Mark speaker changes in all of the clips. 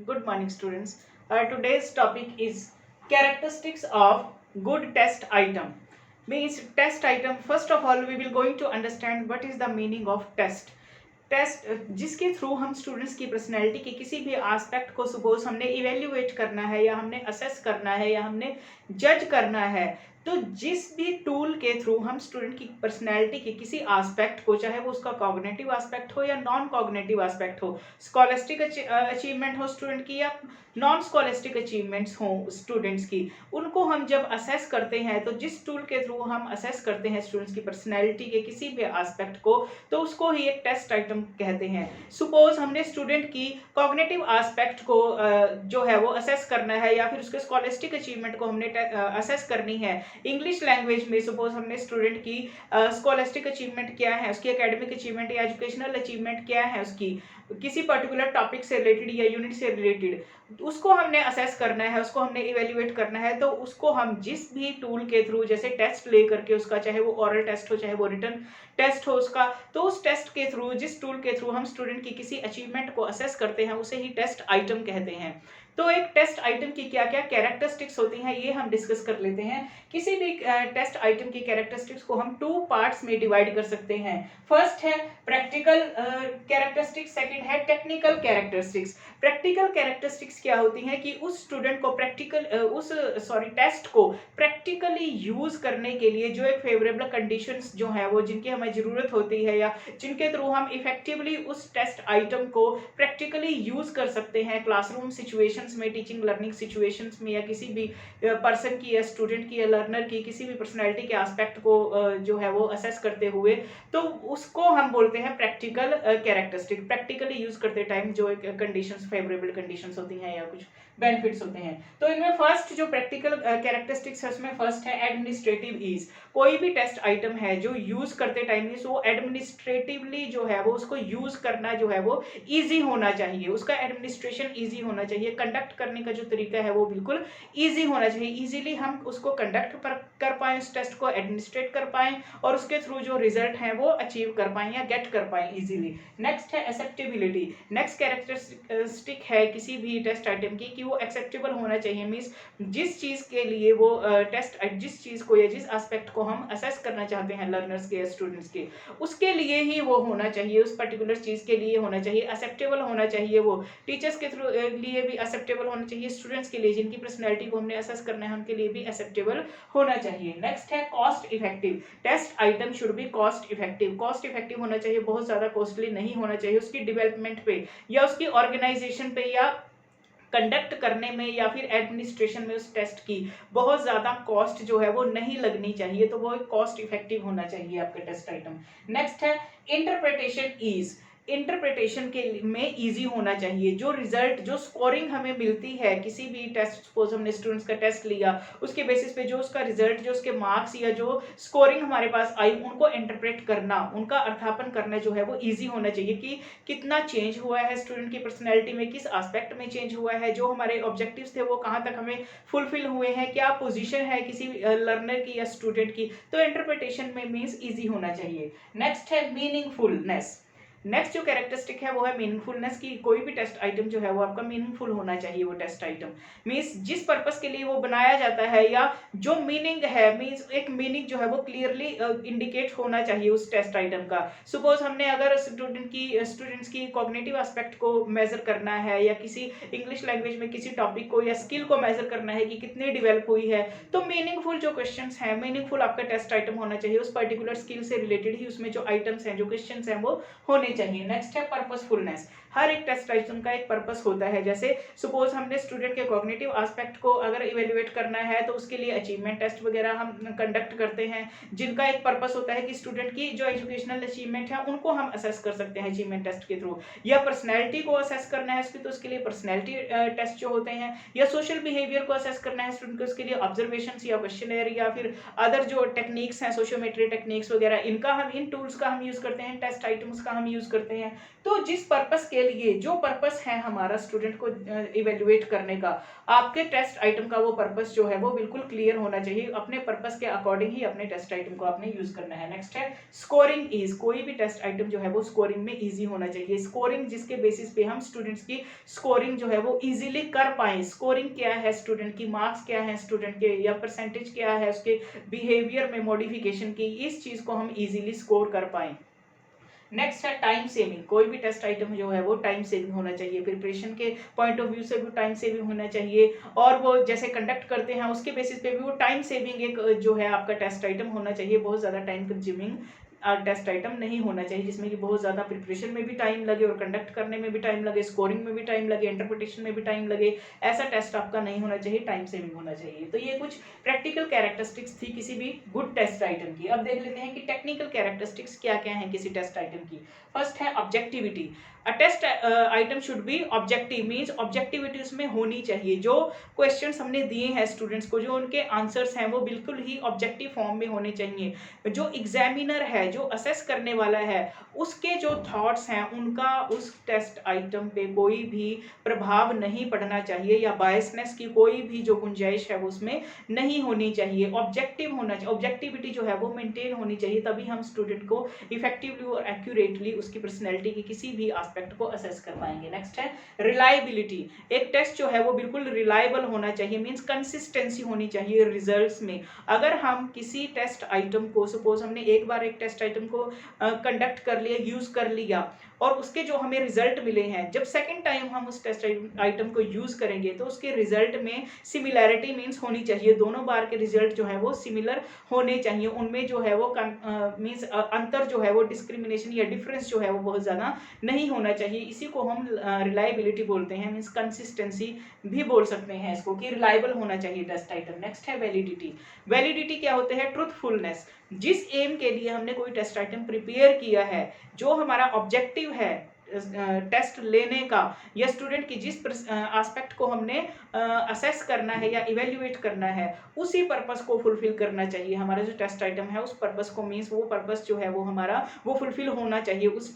Speaker 1: Good morning, students. Today's topic is characteristics of good test item. Means test item. First of all, we will going to understand what is the meaning of test. Test जिसके through हम students की personality के किसी भी aspect को suppose हमने evaluate करना है या हमने असेस करना है या हमने जज करना है, तो जिस भी टूल के थ्रू हम स्टूडेंट की पर्सनैलिटी के किसी एस्पेक्ट को, चाहे वो उसका कॉग्निटिव एस्पेक्ट हो या नॉन कॉग्निटिव एस्पेक्ट हो, स्कॉलस्टिक अचीवमेंट हो स्टूडेंट की या नॉन स्कॉलस्टिक अचीवमेंट्स हो स्टूडेंट्स की, उनको हम जब असेस करते हैं, तो जिस टूल के थ्रू हम असेस करते हैं स्टूडेंट्स की पर्सनैलिटी के किसी भी एस्पेक्ट को, तो उसको ही एक टेस्ट आइटम कहते हैं। सपोज हमने स्टूडेंट की कॉग्निटिव एस्पेक्ट को जो है वो असेस करना है या फिर उसके स्कॉलस्टिक अचीवमेंट को हमने असेस करनी है इंग्लिश लैंग्वेज में। सपोज हमने स्टूडेंट की स्कॉलस्टिक अचीवमेंट क्या है, उसकी एकेडमिक अचीवमेंट या एजुकेशनल अचीवमेंट क्या है, उसकी किसी पर्टिकुलर टॉपिक से रिलेटेड या यूनिट से रिलेटेड, उसको हमने असेस करना है, उसको हमने इवेल्युएट करना है, तो उसको हम जिस भी टूल के थ्रू, जैसे टेस्ट ले करके उसका, चाहे वो ओरल टेस्ट हो चाहे वो रिटन टेस्ट हो उसका, तो उस टेस्ट के थ्रू, जिस टूल के थ्रू हम स्टूडेंट की किसी अचीवमेंट को असेस करते हैं, उसे ही टेस्ट आइटम कहते हैं। तो एक टेस्ट आइटम की क्या क्या कैरेक्टरिस्टिक्स होती हैं, ये हम डिस्कस कर लेते हैं। किसी भी टेस्ट आइटम की कैरेक्टरिस्टिक्स को हम 2 पार्ट्स में डिवाइड कर सकते हैं। फर्स्ट है प्रैक्टिकल कैरेक्टरिस्टिक्स, सेकंड है टेक्निकल कैरेक्टरिस्टिक्स। प्रैक्टिकल कैरेक्टरिस्टिक्स क्या होती हैं कि उस स्टूडेंट को टेस्ट को प्रैक्टिकली यूज करने के लिए जो एक फेवरेबल कंडीशंस जो है वो, जिनकी हमें जरूरत होती है या जिनके थ्रू हम इफेक्टिवली उस टेस्ट आइटम को प्रैक्टिकली यूज कर सकते हैं क्लासरूम सिचुएशंस में, टीचिंग लर्निंग सिचुएशंस में, या किसी भी पर्सन की या स्टूडेंट की या लर्नर की किसी भी पर्सनैलिटी के एस्पेक्ट को जो है वो असेस करते हुए, तो उसको हम बोलते हैं प्रैक्टिकल कैरेक्टरिस्टिक। प्रैक्टिकली यूज करते टाइम जो एक कंडीशंस, फेवरेबल कंडीशंस होती हैं या कुछ बेनिफिट्स होते हैं। तो इनमें फर्स्ट जो प्रैक्टिकल कैरेक्टरिस्टिक्स है, उसमें फर्स्ट है एडमिनिस्ट्रेटिव ईज। कोई भी टेस्ट आइटम है जो यूज करते टाइम मींस वो एडमिनिस्ट्रेटिवली जो है वो उसको यूज करना जो है वो इजी होना चाहिए, उसका एडमिनिस्ट्रेशन इजी होना चाहिए, कंडक्ट करने का जो तरीका है वो बिल्कुल इजी होना चाहिए, इजीली हम उसको कंडक्ट कर पाए, उस टेस्ट को एडमिनिस्ट्रेट कर पाए और उसके थ्रू जो रिजल्ट है वो अचीव कर पाए या गेट कर पाए इजीली। नेक्स्ट है एक्सेप्टेबिलिटी। नेक्स्ट कैरेक्टरिस्टिक है किसी भी टेस्ट आइटम की कि वो एक्सेप्टेबल होना चाहिए, मींस जिस चीज के लिए वो जिस चीज को या जिस एस्पेक्ट को हम असेस करना चाहते हैं लर्नर्स के या स्टूडेंट्स के, उसके लिए ही वो होना चाहिए, उस पर्टिकुलर चीज के लिए होना चाहिए, एक्सेप्टेबल होना चाहिए, वो टीचर्स के थ्रू लिए भी एक्सेप्टेबल होना चाहिए, स्टूडेंट्स के लिए जिनकी पर्सनैलिटी को हमने असेस करना है उनके लिए भी एक्सेप्टेबल होना चाहिए। नेक्स्ट है cost effective. Test item should be cost effective. Cost effective होना चाहिए, बहुत ज्यादा कॉस्टली नहीं होना चाहिए, उसकी डेवलपमेंट पे या उसकी ऑर्गेनाइजेशन पे या कंडक्ट करने में या फिर एडमिनिस्ट्रेशन में उस टेस्ट की बहुत ज़्यादा कॉस्ट जो है वो नहीं लगनी चाहिए, तो वो कॉस्ट इफेक्टिव होना चाहिए आपका टेस्ट आइटम। नेक्स्ट है इंटरप्रिटेशन ईज। इंटरप्रिटेशन के में इजी होना चाहिए, जो रिजल्ट, जो स्कोरिंग हमें मिलती है किसी भी टेस्ट, सपोज हमने स्टूडेंट्स का टेस्ट लिया, उसके बेसिस पे जो उसका रिजल्ट, जो उसके मार्क्स या जो स्कोरिंग हमारे पास आई, उनको इंटरप्रेट करना, उनका अर्थापन करना जो है वो इजी होना चाहिए कि कितना चेंज हुआ है स्टूडेंट की पर्सनैलिटी में, किस एस्पेक्ट में चेंज हुआ है, जो हमारे ऑब्जेक्टिव्स थे वो कहाँ तक हमें फुलफिल हुए हैं, क्या पोजीशन है किसी लर्नर की या स्टूडेंट की, तो इंटरप्रिटेशन में मीन्स इजी होना चाहिए। नेक्स्ट है मीनिंगफुलनेस। नेक्स्ट जो कैरेक्टरिस्टिक है वो है मीनिंगफुलनेस की। कोई भी टेस्ट आइटम जो है वो आपका मीनिंगफुल होना चाहिए, वो टेस्ट आइटम मीन्स जिस पर्पस के लिए वो बनाया जाता है या जो मीनिंग है, मीन्स एक मीनिंग जो है वो क्लियरली इंडिकेट होना चाहिए उस टेस्ट आइटम का। सपोज हमने अगर स्टूडेंट्स की कॉग्निटिव एस्पेक्ट को मेजर करना है या किसी इंग्लिश लैंग्वेज में किसी टॉपिक को या स्किल को मेजर करना है कि कितनी डेवलप हुई है, तो मीनिंगफुल जो क्वेश्चंस हैं, मीनिंगफुल आपका टेस्ट आइटम होना चाहिए, उस पर्टिकुलर स्किल से रिलेटेड ही उसमें जो आइटम्स हैं, जो क्वेश्चंस हैं वो होने चाहिए। नेक्स्ट है पर्पसफुलनेस। हर एक टेस्ट आइटम का एक पर्पस होता है, जैसे सपोज हमने स्टूडेंट के कॉग्निटिव एस्पेक्ट को अगर इवेल्युएट करना है तो उसके लिए अचीवमेंट टेस्ट वगैरह हम कंडक्ट करते हैं, जिनका एक पर्पस होता है कि स्टूडेंट की जो एजुकेशनल अचीवमेंट है उनको हम असेस कर सकते हैं अचीवमेंट टेस्ट के थ्रू, या पर्सनैलिटी को असेस करना है उसकी, तो उसके लिए पर्सनैलिटी टेस्ट जो होते हैं, या सोशल बिहेवियर को असेस करना है स्टूडेंट को, उसके लिए ऑब्जर्वेशन या क्वेश्चनर या फिर अदर जो टेक्निक्स हैं, सोशियोमेट्री टेक्निक्स वगैरह, इनका हम, इन टूल्स का हम यूज करते हैं, टेस्ट आइटम्स का हम यूज करते हैं। तो जिस पर्पस के के लिए जो पर्पस है हमारा स्टूडेंट को इवेल्युएट करने का, आपके टेस्ट आइटम का वो पर्पस जो है वो बिल्कुल क्लियर होना चाहिए। अपने पर्पस के अकॉर्डिंग ही अपने टेस्ट आइटम को आपने यूज करना है। नेक्स्ट है स्कोरिंग ईज। कोई भी टेस्ट आइटम जो है वो स्कोरिंग में इजी होना चाहिए। स्कोरिंग जिसके बेसिस पे हम स्टूडेंट्स की स्कोरिंग जो है वो इजीली कर पाए। स्कोरिंग क्या है स्टूडेंट की, मार्क्स क्या है स्टूडेंट के, या परसेंटेज क्या है उसके बिहेवियर में मॉडिफिकेशन की, इस चीज को हम इजीली स्कोर कर पाए। नेक्स्ट है टाइम सेविंग। कोई भी टेस्ट आइटम जो है वो टाइम सेविंग होना चाहिए। प्रिपरेशन के पॉइंट ऑफ व्यू से भी टाइम सेविंग होना चाहिए, और वो जैसे कंडक्ट करते हैं उसके बेसिस पे भी वो टाइम सेविंग एक जो है आपका टेस्ट आइटम होना चाहिए। बहुत ज़्यादा टाइम कंज्यूमिंग टेस्ट आइटम नहीं होना चाहिए जिसमें कि बहुत ज़्यादा प्रिपरेशन में भी टाइम लगे और कंडक्ट करने में भी टाइम लगे, स्कोरिंग में भी टाइम लगे, इंटरप्रिटेशन में भी टाइम लगे। ऐसा टेस्ट आपका नहीं होना चाहिए, टाइम सेविंग होना चाहिए। तो ये कुछ प्रैक्टिकल कैरेक्टरिस्टिक्स थी किसी भी गुड टेस्ट आइटम की। अब देख लेते हैं कि टेक्निकल कैरेक्टरिस्टिक्स क्या क्या हैं किसी टेस्ट आइटम की। फर्स्ट है objectivity. A test item should be objective, means objectivity उसमें होनी चाहिए। जो क्वेश्चंस हमने दिए हैं स्टूडेंट्स को, जो उनके आंसर्स हैं वो बिल्कुल ही ऑब्जेक्टिव फॉर्म में होने चाहिए। जो एग्जामिनर है, जो असेस करने वाला है, उसके जो थॉट्स हैं उनका उस टेस्ट आइटम पे कोई भी प्रभाव नहीं पड़ना चाहिए, या बायसनेस की कोई भी जो गुंजाइश है वो उसमें नहीं होनी चाहिए। ऑब्जेक्टिव होना चाहिए, ऑब्जेक्टिविटी जो है वो मेंटेन होनी चाहिए, तभी हम स्टूडेंट को इफेक्टिवली और एक्यूरेटली उसकी पर्सनैलिटी की किसी भी एस्पेक्ट को असेस कर पाएंगे। नेक्स्ट है रिलायबिलिटी। एक टेस्ट जो है वो बिल्कुल रिलायबल होना चाहिए, मीन्स कंसिस्टेंसी होनी चाहिए रिजल्ट्स में। अगर हम किसी टेस्ट आइटम को, सपोज हमने एक बार एक टेस्ट आइटम को कंडक्ट कर लिया, यूज कर लिया, और उसके जो हमें रिजल्ट मिले हैं, जब सेकंड टाइम हम उस टेस्ट आइटम को यूज करेंगे तो उसके रिजल्ट में सिमिलैरिटी मीन्स होनी चाहिए। दोनों बार के रिजल्ट जो है वो सिमिलर होने चाहिए, उनमें जो है वो मीन्स अंतर जो है वो डिस्क्रिमिनेशन या डिफरेंस जो है वो बहुत ज़्यादा नहीं होना चाहिए। इसी को हम रिलायबिलिटी बोलते हैं, मीन्स कंसिस्टेंसी भी बोल सकते हैं इसको, कि रिलायबल होना चाहिए टेस्ट आइटम। नेक्स्ट है वैलिडिटी। वैलिडिटी क्या होते हैं? ट्रूथफुलनेस। जिस एम के लिए हमने कोई टेस्ट आइटम प्रिपेयर किया है, जो हमारा ऑब्जेक्टिव है टेस्ट लेने का, या स्टूडेंट की जिस एस्पेक्ट को हमने असेस करना है या इवेल्युएट करना है, उसी पर्पस को फुलफिल करना चाहिए। हमारा जो टेस्ट आइटम है उस पर्पस को, मीन्स वो पर्पस जो है वो हमारा वो फुलफिल होना चाहिए उस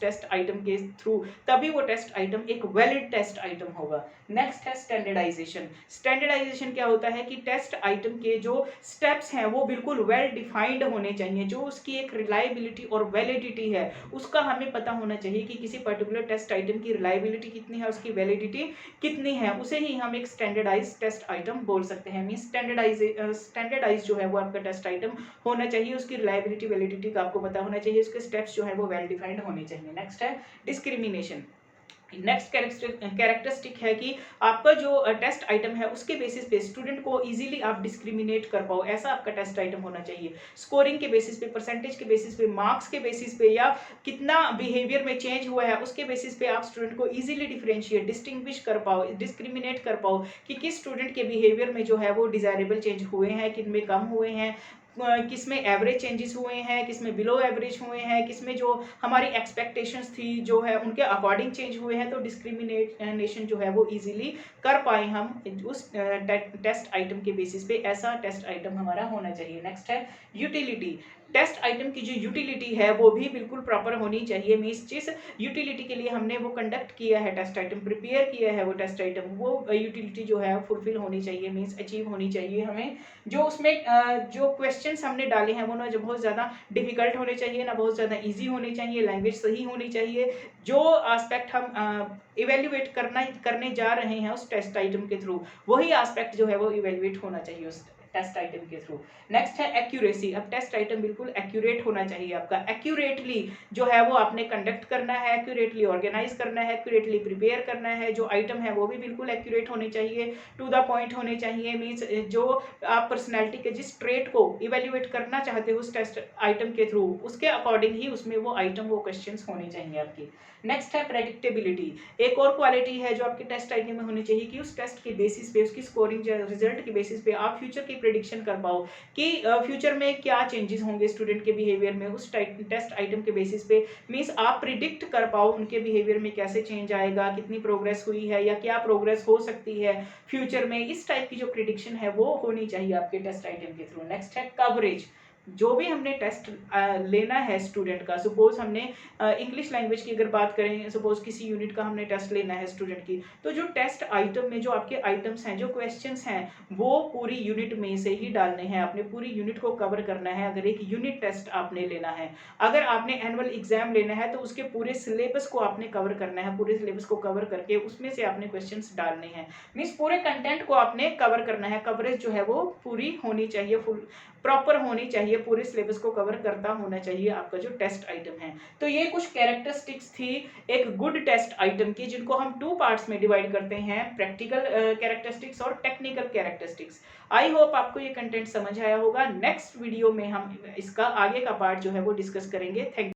Speaker 1: टेस्ट आइटम के थ्रू, तभी वो टेस्ट आइटम एक वैलिड टेस्ट आइटम होगा। नेक्स्ट है स्टैंडर्डाइजेशन। स्टैंडर्डाइजेशन क्या होता है कि टेस्ट आइटम के जो स्टेप्स हैं वो बिल्कुल वेल डिफाइंड होने चाहिए। जो उसकी एक रिलायबिलिटी और वैलिडिटी है उसका हमें पता होना चाहिए कि किसी पर्टिकुलर टेस्ट आइटम की रिलायबिलिटी कितनी है, उसकी वैलिडिटी कितनी है, उसे ही हम एक स्टैंडर्डाइज टेस्ट आइटम बोल सकते हैं। मीन स्टैंडर्डाइज जो है वो आपका टेस्ट आइटम होना चाहिए, उसकी रिलायबिलिटी वैलिडिटी का आपको पता होना चाहिए, उसके स्टेप्स जो है वो वेल डिफाइंड होने चाहिए। नेक्स्ट है डिस्क्रिमिनेशन। नेक्स्ट कैरेक्टरिस्टिक है कि आपका जो टेस्ट आइटम है उसके बेसिस पे स्टूडेंट को इजीली आप डिस्क्रिमिनेट कर पाओ, ऐसा आपका टेस्ट आइटम होना चाहिए। स्कोरिंग के बेसिस पे, परसेंटेज के बेसिस पे, मार्क्स के बेसिस पे, या कितना बिहेवियर में चेंज हुआ है उसके बेसिस पे आप स्टूडेंट को इजीली डिफरेंशिएट, डिस्टिंग्विश कर पाओ, डिस्क्रिमिनेट कर पाओ कि किस स्टूडेंट के बिहेवियर में जो है वो डिजायरेबल चेंज हुए हैं, किन में कम हुए हैं, किसमें एवरेज चेंजेस हुए हैं, किसमें बिलो एवरेज हुए हैं, किसमें जो हमारी एक्सपेक्टेशंस थी जो है उनके अकॉर्डिंग चेंज हुए हैं। तो डिस्क्रिमिनेशन जो है वो इजीली कर पाए हम उस टेस्ट आइटम के बेसिस पे, ऐसा टेस्ट आइटम हमारा होना चाहिए। नेक्स्ट है यूटिलिटी। टेस्ट आइटम की जो यूटिलिटी है वो भी बिल्कुल प्रॉपर होनी चाहिए, मीन्स जिस यूटिलिटी के लिए हमने वो कंडक्ट किया है टेस्ट आइटम, प्रिपेयर किया है वो टेस्ट आइटम, वो यूटिलिटी जो है फुलफिल होनी चाहिए, मीन्स अचीव होनी चाहिए हमें। जो उसमें जो क्वेश्चंस हमने डाले हैं वो ना जो बहुत ज़्यादा डिफिकल्ट होने चाहिए, ना बहुत ज़्यादा इजी होने चाहिए, लैंग्वेज सही होनी चाहिए। जो एस्पेक्ट हम इवेल्युएट करने जा रहे हैं उस टेस्ट आइटम के थ्रू, वही एस्पेक्ट जो है वो इवेल्युएट होना चाहिए उस टेस्ट आइटम के थ्रू। नेक्स्ट है एक्यूरेसी। अब टेस्ट आइटम बिल्कुल एक्यूरेट होना चाहिए आपका, एक्यूरेटली जो है वो आपने कंडक्ट करना है, एक्यूरेटली ऑर्गेनाइज करना है, एक्यूरेटली प्रिपेयर करना है। जो आइटम है वो भी बिल्कुल एक्यूरेट होने चाहिए, टू द पॉइंट होने चाहिए, मीन्स जो आप पर्सनैलिटी के जिस ट्रेट को इवेल्युएट करना चाहते हो उस टेस्ट आइटम के थ्रू, उसके अकॉर्डिंग ही उसमें वो आइटम, वो क्वेश्चंस होने चाहिए आपकी। नेक्स्ट है प्रेडिक्टेबिलिटी। एक और क्वालिटी है जो आपके टेस्ट आइटम में होनी चाहिए कि उस टेस्ट के बेसिस पे, उसकी स्कोरिंग रिजल्ट के बेसिस पे आप फ्यूचर की प्रेडिक्शन कर पाओ कि फ्यूचर में क्या चेंजेस होंगे स्टूडेंट के बिहेवियर में उस टेस्ट आइटम के बेसिस पे। मीन्स आप प्रिडिक्ट कर पाओ उनके बिहेवियर में कैसे चेंज आएगा, कितनी प्रोग्रेस हुई है या क्या प्रोग्रेस हो सकती है फ्यूचर में, इस टाइप की जो प्रिडिक्शन है वो होनी चाहिए आपके टेस्ट आइटम के थ्रू। नेक्स्ट है कवरेज। जो भी हमने टेस्ट लेना है स्टूडेंट का, सपोज हमने इंग्लिश लैंग्वेज की अगर बात करें, सपोज किसी यूनिट का हमने टेस्ट लेना है स्टूडेंट की, तो जो टेस्ट आइटम में जो आपके आइटम्स हैं, जो क्वेश्चंस हैं, वो पूरी यूनिट में से ही डालने हैं, अपने पूरी यूनिट को कवर करना है। अगर एक यूनिट टेस्ट आपने लेना है, अगर आपने एनुअल एग्जाम लेना है, तो उसके पूरे सिलेबस को आपने कवर करना है, पूरे सिलेबस को कवर करके उसमें से आपने क्वेश्चंस डालने हैं, मीन्स पूरे कंटेंट को आपने कवर करना है। कवरेज जो है वो पूरी होनी चाहिए, फुल प्रॉपर होनी चाहिए, पूरे सिलेबस को कवर करता होना चाहिए आपका जो टेस्ट आइटम है। तो ये कुछ कैरेक्टरिस्टिक्स थी एक गुड टेस्ट आइटम की, जिनको हम 2 पार्ट्स में डिवाइड करते हैं, प्रैक्टिकल कैरेक्टरिस्टिक्स और टेक्निकल कैरेक्टरिस्टिक्स। आई होप आपको ये कंटेंट समझ आया होगा। नेक्स्ट वीडियो में हम इसका आगे का पार्ट जो है वो डिस्कस करेंगे। थैंक